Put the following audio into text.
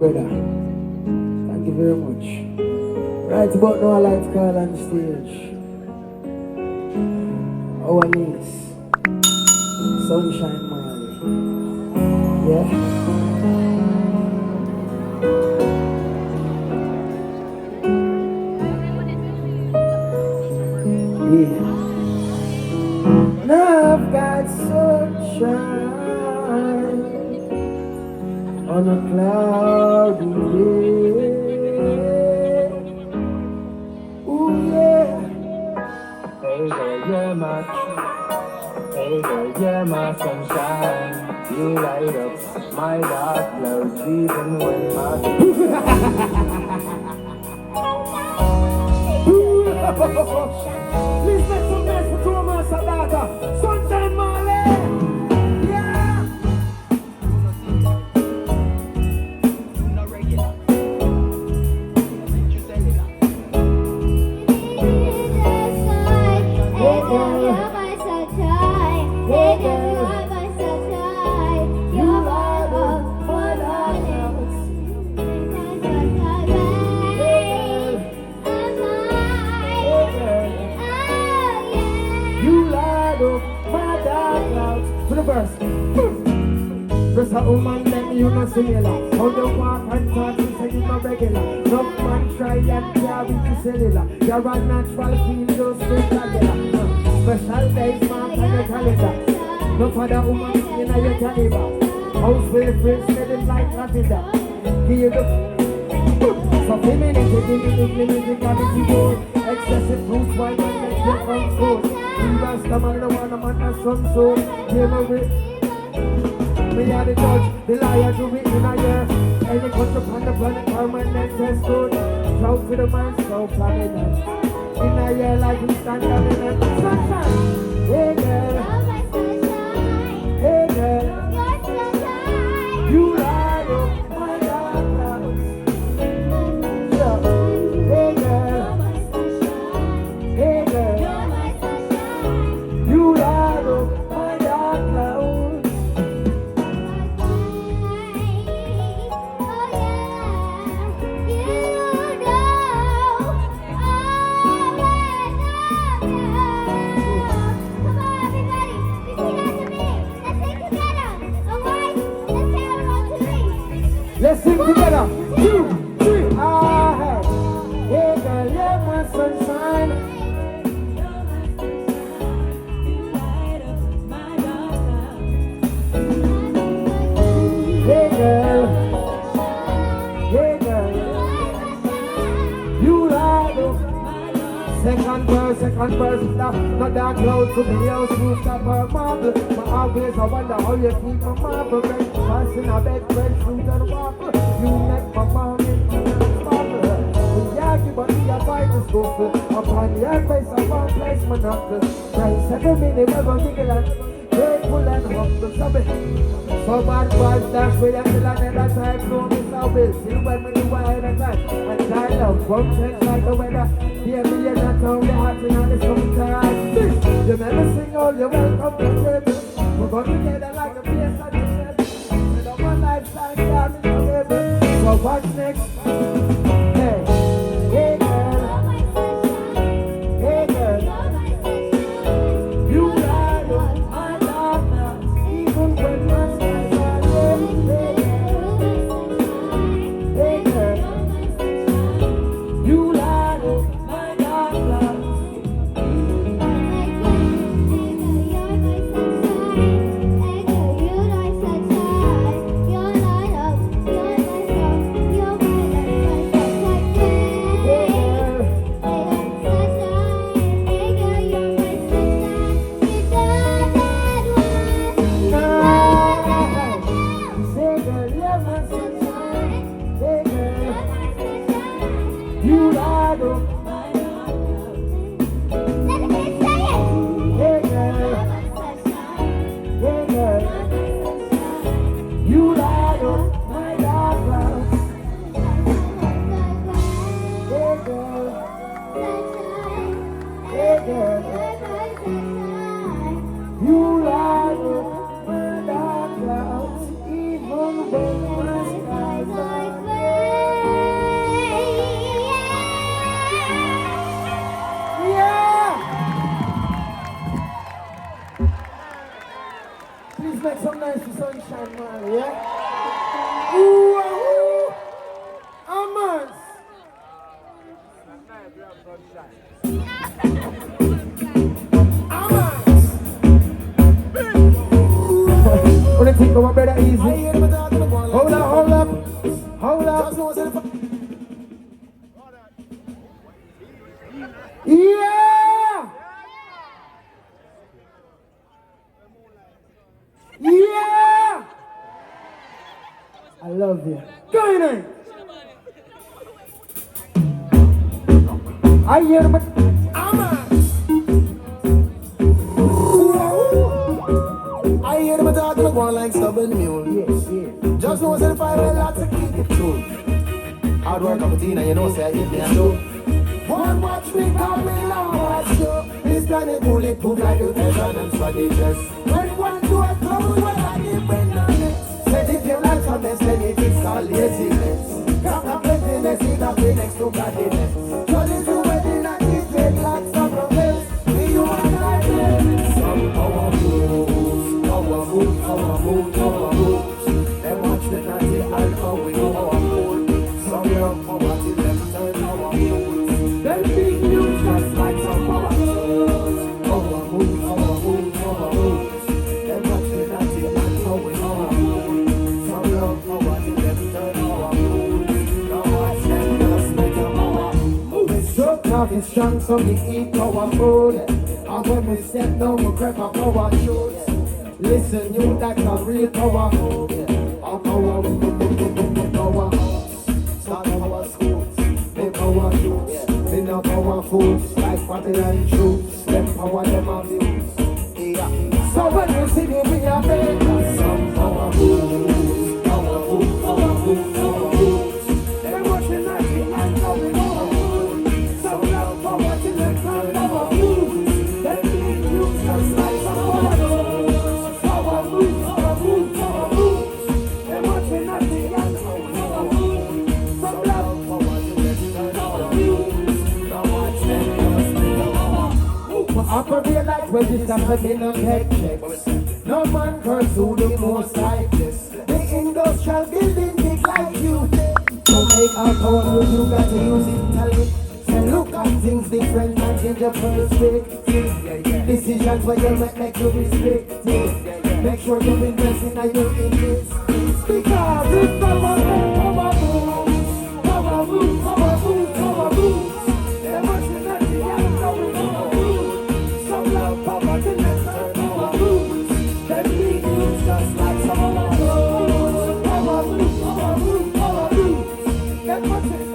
Brother, thank you very much. Right about now, I like to call on stage our niece, Sunshine Marley. Yeah? Yeah. Now I've got sunshine on a cloudy day. Ooh yeah. Hey girl, you're my hey girl, you're my sunshine. You light up my dark clouds even when my please make some noise for two Mersa daughter, Sunshine Marley. Yeah. Just a woman, then you no similar. How you walk and talk, you say you no regular. No man try and carry the cellular. You're a natural feel, just spectacular. Special days, mark on your calendar. No father woman in your caliber. House with friends, smelling like lavender. Give you the so femininity, music, and it's good. Excessive fruits, wine, and make you from food. You rasta man, the one, a man, a son, so hear me with. Me are the judge, the liar to it in a year. Any country upon the planet, permanent test good. Proud to the man, so prominent. In a year like we stand dominant. Sunshine, hey girl. Hey girl. You light up my dark clouds. Yeah. Hey girl. Hey girl. You light up my dark clouds. Let's sing together. 2, 3. Ah, hey girl, you're my sunshine. Hey girl, hey girl, you light up. Second verse, not dark cloud to me, else rooftop or marble. But always I wonder how you keep my marble. Breakfast in a bed, bread, fruit and waffle. You make my morning sparkle. We argue but we are fighting scuffle. Upon your face I won't place my knuckle. Price every minute never niggle and grateful and humble. So bad vibes, that's where you feel another time. No miss I will see when we do ahead of time. And I love functions like the weather. Dear me, you're not only hot in the summertime. You never sing all your welcome to table. We're going together like a piece of the shed. And up one lifetime, yeah, in the table. So what's next? Hey, hey girl. Hey girl. You light up my dark nights, even when my skies are red. Hey girl. You light up my dark clouds. You light up my dark hey girl, hey girl. You light up my dark clouds. Hey girl, hey girl. You light up my dark clouds, even when my skies are Just know what's yeah! Yeah! I love you. Go in. I hear them. I hear them talking about one like stubborn mule. Yes. Just know that if I will not to keep it true. Hard work of a teen and you know say I hit me and do. One watch me call me long watch you. This planet bulletproof like the treasure and strategies. When one door close, when I depend on it. Set it your life on this, then it is called laziness. Got a plentiness, it up the next to godliness. So this is wedding and this dreadlocks of progress. Me you and I live. Some power moves, power moves, power moves, power moves. Them watch me not the alpha, we know our mood. Some young power till them turn our mood. Them big news just like some power moves. Power moves, power moves, power moves. Them watch me not the alpha, we know our mood. Some young power till them turn our mood. Now watch them just make a power move. We struck off is strong, so we eat our food. And when we step down, we grab our power shoes. Listen, you that's a real power move. Our power start power schools, they power youths. They now power foods, like Babylon troops. Them power them abuse. Yeah. So when you see me, we are made some power moves, power moves, power moves, power moves. They watching like the end of the world. Some love power till they can't power moves. They believe you just like some power moves. Power moves, power moves, power moves. They watching like the end of the world. Some love power till they can't power moves. Now watch them just make a power move. Upper real life where this happening on head checks. No man curse who the most like this. The industrial building big like you. To make our power move, you got to use intellect. Say look at things different and change your perspective. Decisions where you make you respect. Make sure you invest in your interests. Because it's power moves, power moves, power moves, power moves. They're watching at the end of the world. Some love power till next time power moves. Them big news just like some power moves. Power moves, power moves, power moves. They're watching.